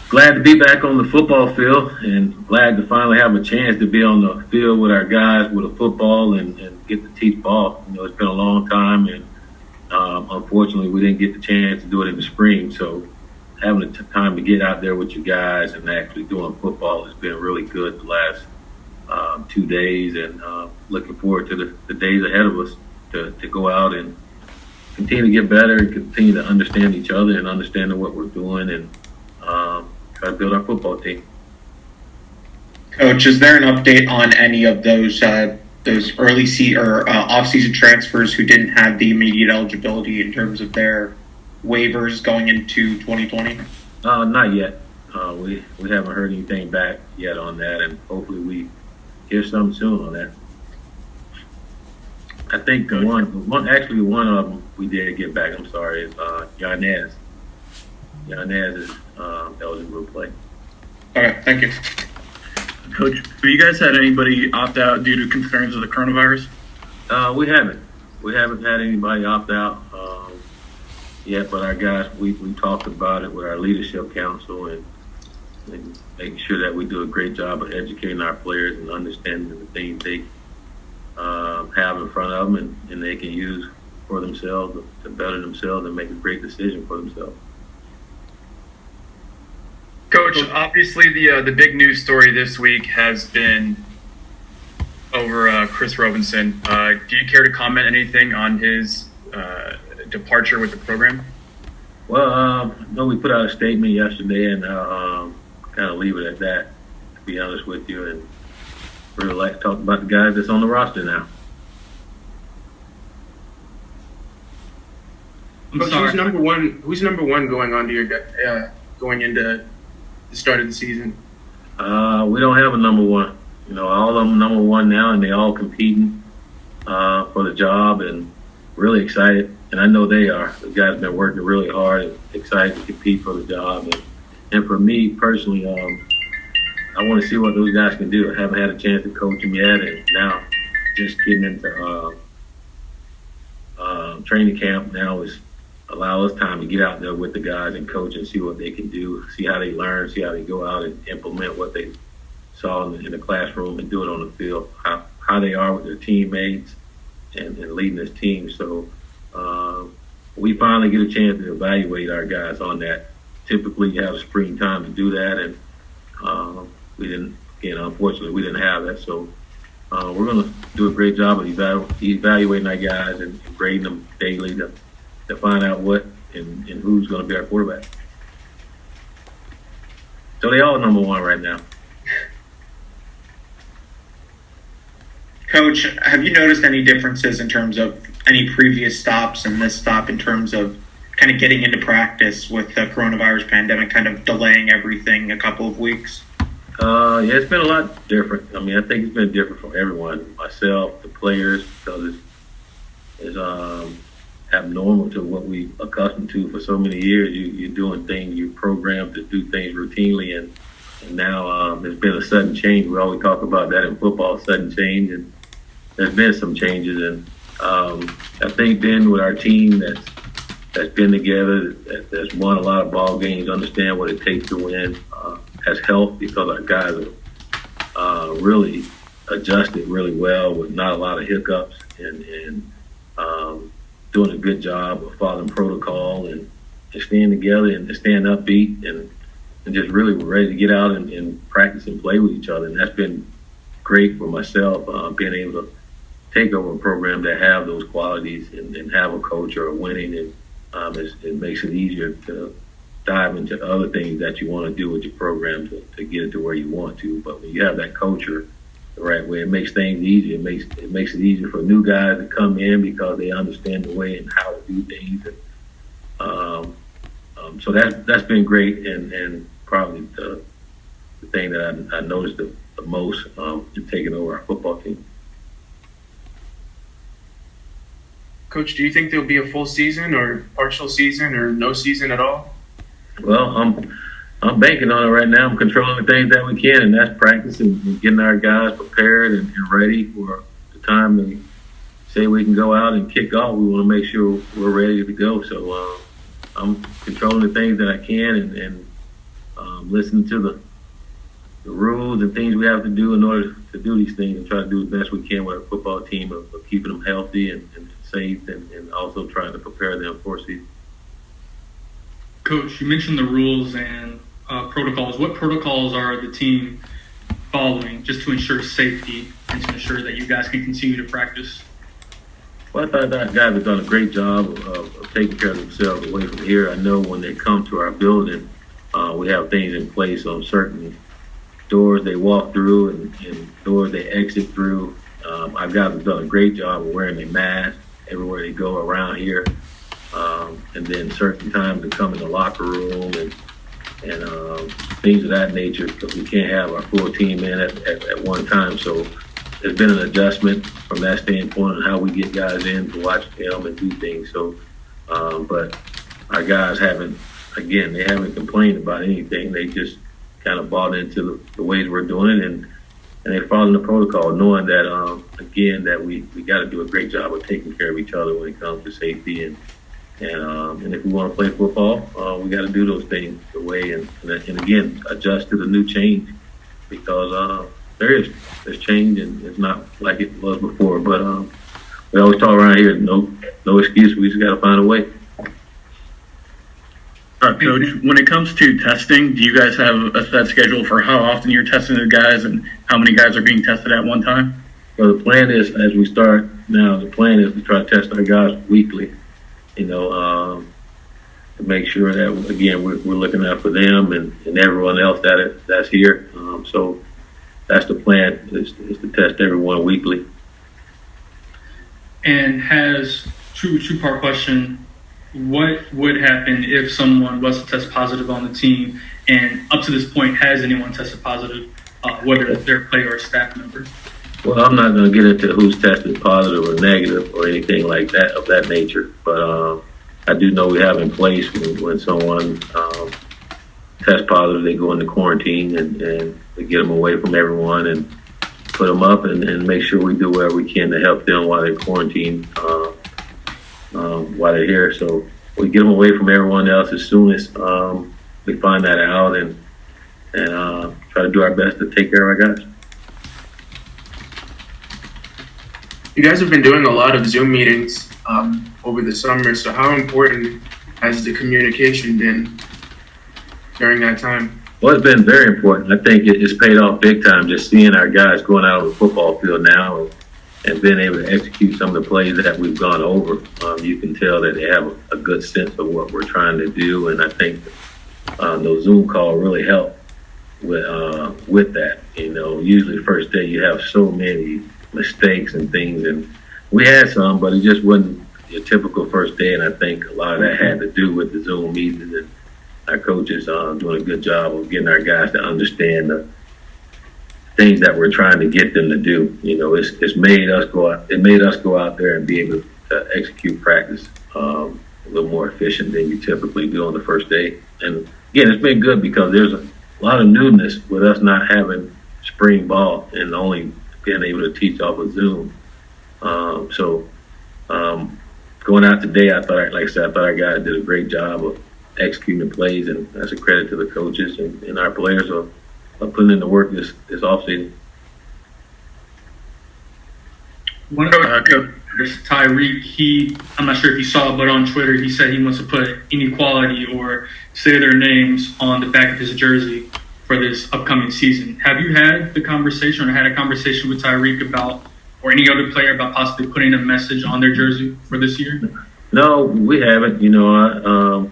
Glad to be back on the football field and glad to finally have a chance to be on the field with our guys with a football and get to teach ball. It's been a long time, and unfortunately, we didn't get the chance to do it in the spring. So having the time to get out there with you guys and actually doing football has been really good the last 2 days, and looking forward to the days ahead of us to go out and continue to get better and continue to understand each other and understanding what we're doing and try to build our football team. Coach, is there an update on any of those early off-season transfers who didn't have the immediate eligibility in terms of their waivers going into 2020? Not yet. We haven't heard anything back yet on that, and hopefully we hear something soon on that. I think one of them we did get back. I'm sorry, is Yanez. Yanez is eligible to play. Okay, thank you. Coach, have you guys had anybody opt out due to concerns of the coronavirus? We haven't. We haven't had anybody opt out yet, but our guys, we talked about it with our leadership council and making sure that we do a great job of educating our players and understanding the things they have in front of them and they can use for themselves to better themselves and make a great decision for themselves. Coach, obviously the big news story this week has been over Chris Robinson. Do you care to comment anything on his departure with the program? Well, no, we put out a statement yesterday, and I'll kind of leave it at that, to be honest with you, and really like to talk about the guys that's on the roster now. Coach, who's number one going on to your going into the start of the season? We don't have a number one. All of them number one now, and they all competing for the job, and really excited. And I know they are. The guys have been working really hard and excited to compete for the job. And for me personally, I want to see what those guys can do. I haven't had a chance to coach them yet, and now just getting into training camp now is allow us time to get out there with the guys and coach and see what they can do, see how they learn, see how they go out and implement what they saw in the classroom and do it on the field, how they are with their teammates and leading this team. So we finally get a chance to evaluate our guys on that. Typically you have a spring time to do that, and we didn't, unfortunately we didn't have that. So we're going to do a great job of evaluating our guys and grading them daily to find out what and who's going to be our quarterback. So they all number one right now. Coach, have you noticed any differences in terms of any previous stops and this stop in terms of kind of getting into practice with the coronavirus pandemic kind of delaying everything a couple of weeks? Yeah, it's been a lot different. I mean, I think it's been different for everyone, myself, the players, because it's abnormal to what we accustomed to for so many years. You're doing things, you're programmed to do things routinely, and now there's been a sudden change. We always talk about that in football, sudden change, and there's been some changes. And I think then with our team that's been together, that's won a lot of ball games, understand what it takes to win, has helped because our guys have really adjusted really well with not a lot of hiccups and doing a good job of following protocol and staying together and staying upbeat and just really ready to get out and practice and play with each other. And that's been great for myself, being able to take over a program that have those qualities and have a coach or a winning, and it makes it easier to dive into other things that you want to do with your program to get it to where you want to. But when you have that culture the right way, it makes things easier. It makes it easier for new guys to come in because they understand the way and how to do things. And so that's been great, and probably the thing that I noticed the most in taking over our football team. Coach, do you think there'll be a full season or partial season or no season at all? Well, I'm banking on it right now. I'm controlling the things that we can, and that's practicing and getting our guys prepared and ready for the time they say we can go out and kick off. We want to make sure we're ready to go. So I'm controlling the things that I can and listen to the rules and things we have to do in order to do these things, and try to do the best we can with our football team of keeping them healthy and safe, and also trying to prepare them for season. Coach, you mentioned the rules and protocols. What protocols are the team following just to ensure safety and to ensure that you guys can continue to practice? Well, I thought that guys have done a great job of taking care of themselves away from here. I know when they come to our building, we have things in place on certain doors they walk through and doors they exit through. Our guys have done a great job of wearing their masks everywhere they go around here. And then certain times to come in the locker room and things of that nature, because we can't have our full team in at one time. So there's been an adjustment from that standpoint on how we get guys in to watch film and do things. So, but our guys haven't complained about anything. They just kind of bought into the ways we're doing it, and they following the protocol, knowing that, again, that we got to do a great job of taking care of each other when it comes to safety. And if we want to play football, we got to do those things the way, and again, adjust to the new change, because there's change, and it's not like it was before. But we always talk around here, no excuse. We just got to find a way. All right, Coach, when it comes to testing, do you guys have a set schedule for how often you're testing the guys and how many guys are being tested at one time? Well, the plan is, as we start now, the plan is to try to test our guys weekly, to make sure that, again, we're looking out for them and everyone else that's here. So that's the plan, is to test everyone weekly. And has two-part question. What would happen if someone was to test positive on the team, and up to this point, has anyone tested positive, whether it's their player or staff member? Well, I'm not going to get into who's tested positive or negative or anything like that of that nature, but I do know we have in place when someone tests positive, they go into quarantine, and we get them away from everyone and put them up and make sure we do whatever we can to help them while they're quarantined. While they're here. So we get them away from everyone else as soon as we find that out, and try to do our best to take care of our guys. You guys have been doing a lot of Zoom meetings over the summer, so how important has the communication been during that time? Well, it's been very important. I think it's paid off big time, just seeing our guys going out on the football field now and being able to execute some of the plays that we've gone over. You can tell that they have a good sense of what we're trying to do, and I think those Zoom calls really help with that. Usually first day you have so many mistakes and things, and we had some, but it just wasn't your typical first day, and I think a lot of that had to do with the Zoom meetings, and our coaches doing a good job of getting our guys to understand the things that we're trying to get them to do. It's made us go out. It made us go out there and be able to execute practice a little more efficient than you typically do on the first day. And again, it's been good because there's a lot of newness with us not having spring ball and only being able to teach off of Zoom. So going out today, I thought our guys did a great job of executing the plays, and that's a credit to the coaches and our players are putting in the work this offseason. One of Tyreek, I'm not sure if you saw it, but on Twitter, he said he wants to put inequality or say their names on the back of his jersey for this upcoming season. Have you had the conversation or had a conversation with Tyreek about, or any other player, about possibly putting a message on their jersey for this year? No, we haven't. I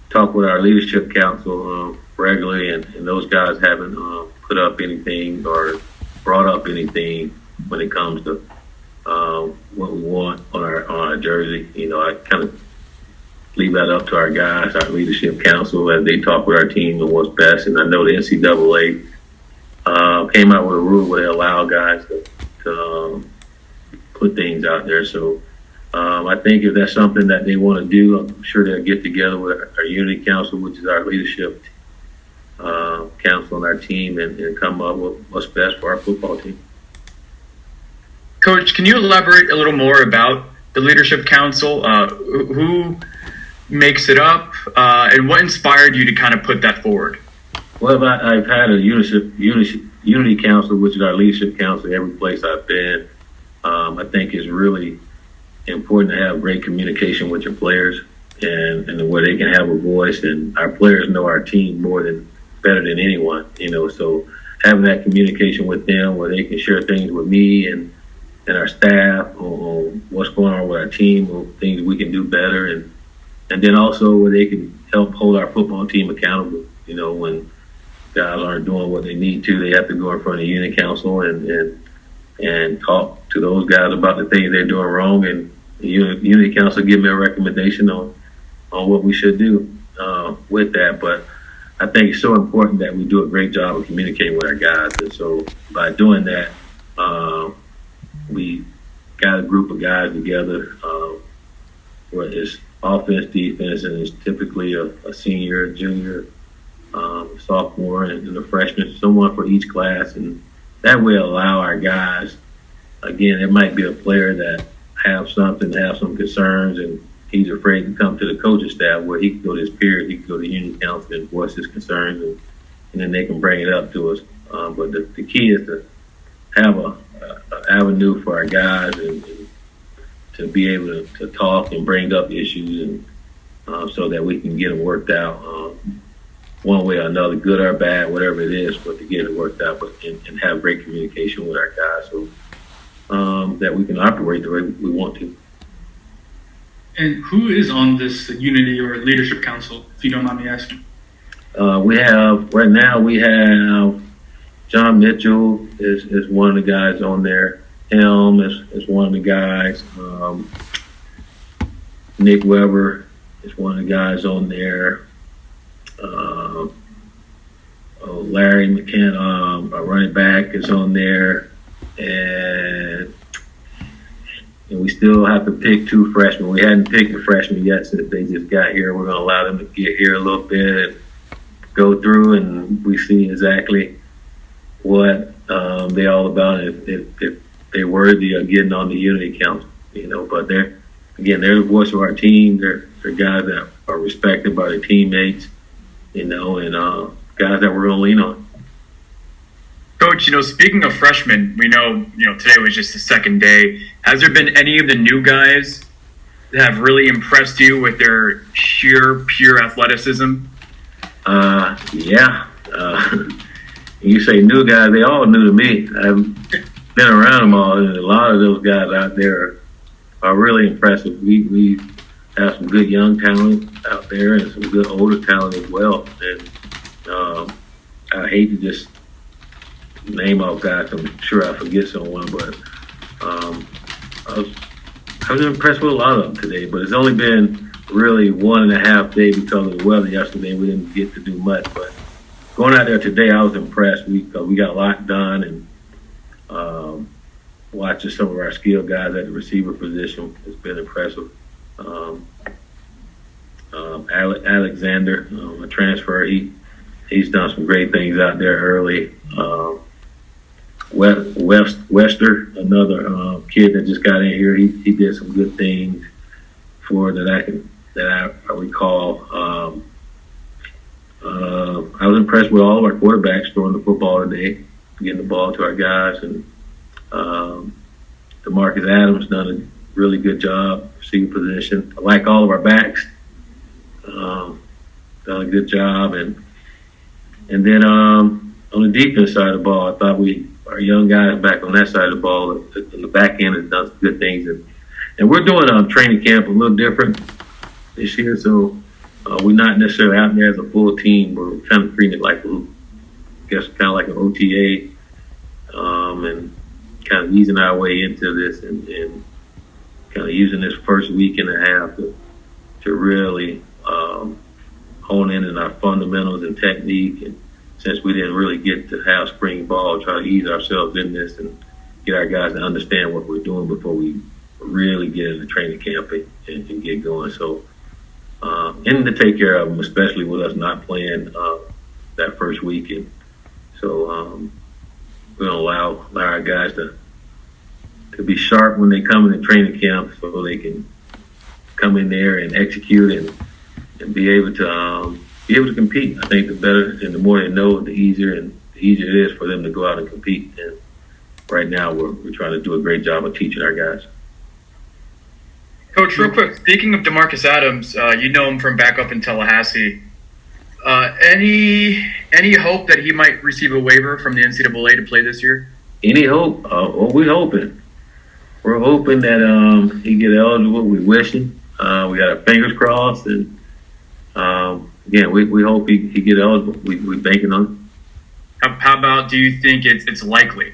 talk with our leadership council regularly, and those guys haven't put up anything or brought up anything when it comes to what we want on our jersey. I kind of leave that up to our guys, our leadership council, as they talk with our team and what's best. And I know the NCAA came out with a rule where they allow guys to put things out there. So I think if that's something that they want to do, I'm sure they'll get together with our unity council, which is our leadership council on our team, and come up with what's best for our football team. Coach, can you elaborate a little more about the leadership council? Who makes it up, and what inspired you to kind of put that forward? Well, I've had a unity council, which is our leadership council, every place I've been. I think it's really important to have great communication with your players and where they can have a voice. And our players know our team better than anyone, so having that communication with them where they can share things with me and our staff on what's going on with our team, or things we can do better. And then also where they can help hold our football team accountable, when guys aren't doing what they need to, they have to go in front of the unit council and talk to those guys about the things they're doing wrong, and the unity council give me a recommendation on what we should do with that. But I think it's so important that we do a great job of communicating with our guys, and so by doing that, we got a group of guys together where it's offense, defense, and it's typically a senior, a junior, sophomore, and a freshman, someone for each class, and that will allow our guys. Again, it might be a player that have some concerns, and he's afraid to come to the coaching staff, where he can go to his peers, he can go to unit council and voice his concerns, and then they can bring it up to us. But the key is to have an avenue for our guys and to be able to talk and bring up issues, and so that we can get them worked out one way or another, good or bad, whatever it is, but to get it worked out, and have great communication with our guys, so that we can operate the way we want to. And who is on this unity or leadership council, if you don't mind me asking? We have John Mitchell is one of the guys on there. Helm is one of the guys. Nick Weber is one of the guys on there. Larry McCann, our running back, is on there, and we still have to pick 2 freshmen. We hadn't picked a freshman yet since they just got here. We're going to allow them to get here a little bit and go through, and we see exactly what they're all about, if they're worthy of getting on the unity council. But they're the voice of our team. They're guys that are respected by their teammates, and guys that we're going to lean on. Coach, speaking of freshmen, we know, today was just the second day. Has there been any of the new guys that have really impressed you with their sheer, pure athleticism? Yeah. You say new guys, they all new to me. I've been around them all, and a lot of those guys out there are really impressive. We have some good young talent out there and some good older talent as well. And I hate to just name off guys. I'm sure I forget someone, but I was impressed with a lot of them today. But it's only been really 1.5 days because of the weather. Yesterday we didn't get to do much, but going out there today, I was impressed. We got a lot done, and watching some of our skilled guys at the receiver position has been impressive. Alexander, a transfer, he's done some great things out there early. Wester, another kid that just got in here, he did some good things that I recall. I was impressed with all of our quarterbacks throwing the football today, getting the ball to our guys, and DeMarcus Adams done a really good job, receiver position. I like all of our backs, done a good job, and then on the defense side of the ball, I thought our young guys back on that side of the ball, on the back end, has done some good things, and we're doing training camp a little different this year, so we're not necessarily out there as a full team. We're kind of treating it like an OTA, and kind of easing our way into this, and kind of using this first week and a half to really hone in on our fundamentals and technique. And since we didn't really get to have spring ball, try to ease ourselves in this and get our guys to understand what we're doing before we really get into training camp and get going. So, and to take care of them, especially with us not playing that first weekend. So we're going to allow our guys to be sharp when they come into training camp, so they can come in there and execute and be able to be able to compete. I think the better and the more they know, the easier it is for them to go out and compete. And right now, we're trying to do a great job of teaching our guys. Coach, real quick, speaking of DeMarcus Adams, you know him from back up in Tallahassee. Any hope that he might receive a waiver from the NCAA to play this year? Any hope? Well, we're hoping. We're hoping that he get eligible. We wishing. We got our fingers crossed, and again, we hope he get eligible. We banking on it. How about, do you think it's likely?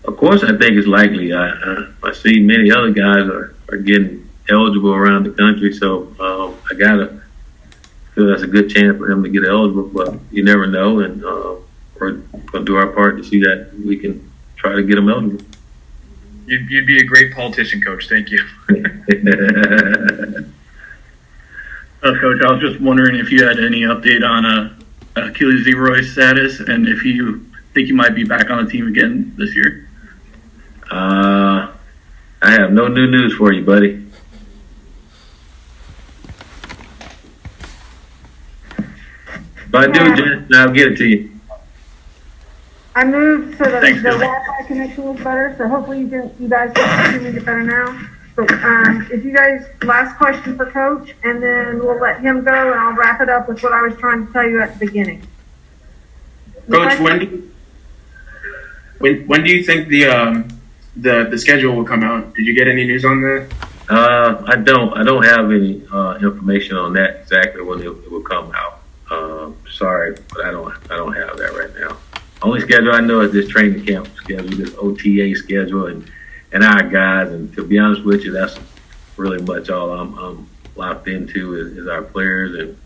Of course, I think it's likely. I see many other guys are getting eligible around the country, so I gotta feel that's a good chance for him to get eligible. But you never know, and we're gonna do our part to see that we can try to get him eligible. You'd be a great politician, Coach. Thank you. Coach, I was just wondering if you had any update on Achilles Leroy's status and if you think he might be back on the team again this year. I have no new news for you, buddy. If I do, Jen, I'll get it to you. I moved so that Thanks, the Bill. Wi-Fi connection was better, so hopefully you guys can hear me get better now. So, if you guys, last question for Coach, and then we'll let him go, and I'll wrap it up with what I was trying to tell you at the beginning. Coach, when do you think the schedule will come out? Did you get any news on that? I don't have any information on that exactly when it will come out. Sorry, but I don't have that right now. Only schedule I know is this training camp schedule, this OTA schedule, and our guys. And to be honest with you, that's really much all I'm locked into is our players. And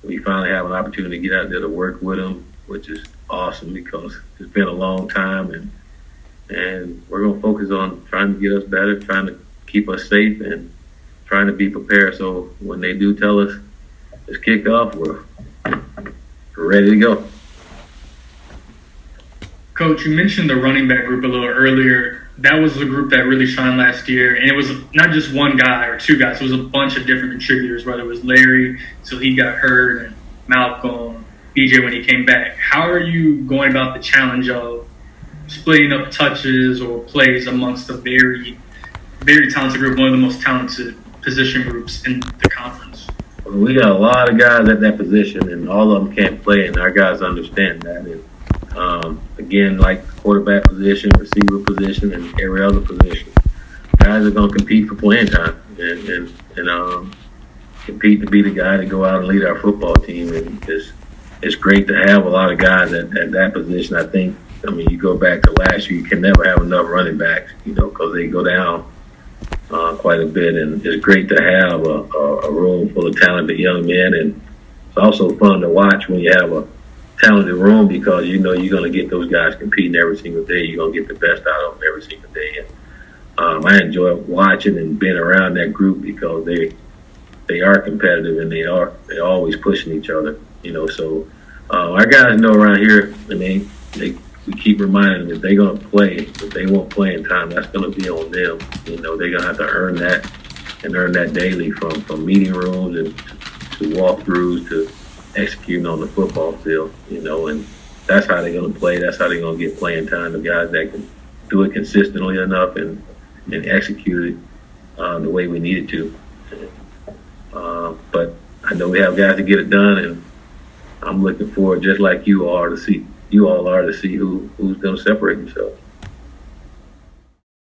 we finally have an opportunity to get out there to work with them, which is awesome because it's been a long time. And we're going to focus on trying to get us better, trying to keep us safe, and trying to be prepared. So when they do tell us it's kick off, we're ready to go. Coach, you mentioned the running back group a little earlier. That was the group that really shined last year, and it was not just one guy or two guys. It was a bunch of different contributors, whether it was Larry, so he got hurt, and Malcolm, BJ when he came back. How are you going about the challenge of splitting up touches or plays amongst a very, very talented group, one of the most talented position groups in the conference? We got a lot of guys at that position, and all of them can't play, and our guys understand that. And, again, like quarterback position, receiver position, and every other position, guys are going to compete for playing time and compete to be the guy to go out and lead our football team. And it's great to have a lot of guys at that position. I mean, you go back to last year, you can never have enough running backs, because they go down quite a bit. And it's great to have a room full of talented young men. And it's also fun to watch when you have a talented room because you're going to get those guys competing every single day. You're going to get the best out of them every single day. And I enjoy watching and being around that group because they are competitive and they're always pushing each other. So our guys know around here, and we keep reminding them if they're going to play, if they want playing time, that's going to be on them. They're going to have to earn that and earn that daily from meeting rooms and to walkthroughs to executing on the football field, and that's how they're going to play. That's how they're going to get playing time. The guys that can do it consistently enough and execute it the way we need it to. But I know we have guys to get it done, and I'm looking forward, just like you all are, to see who's going to separate themselves.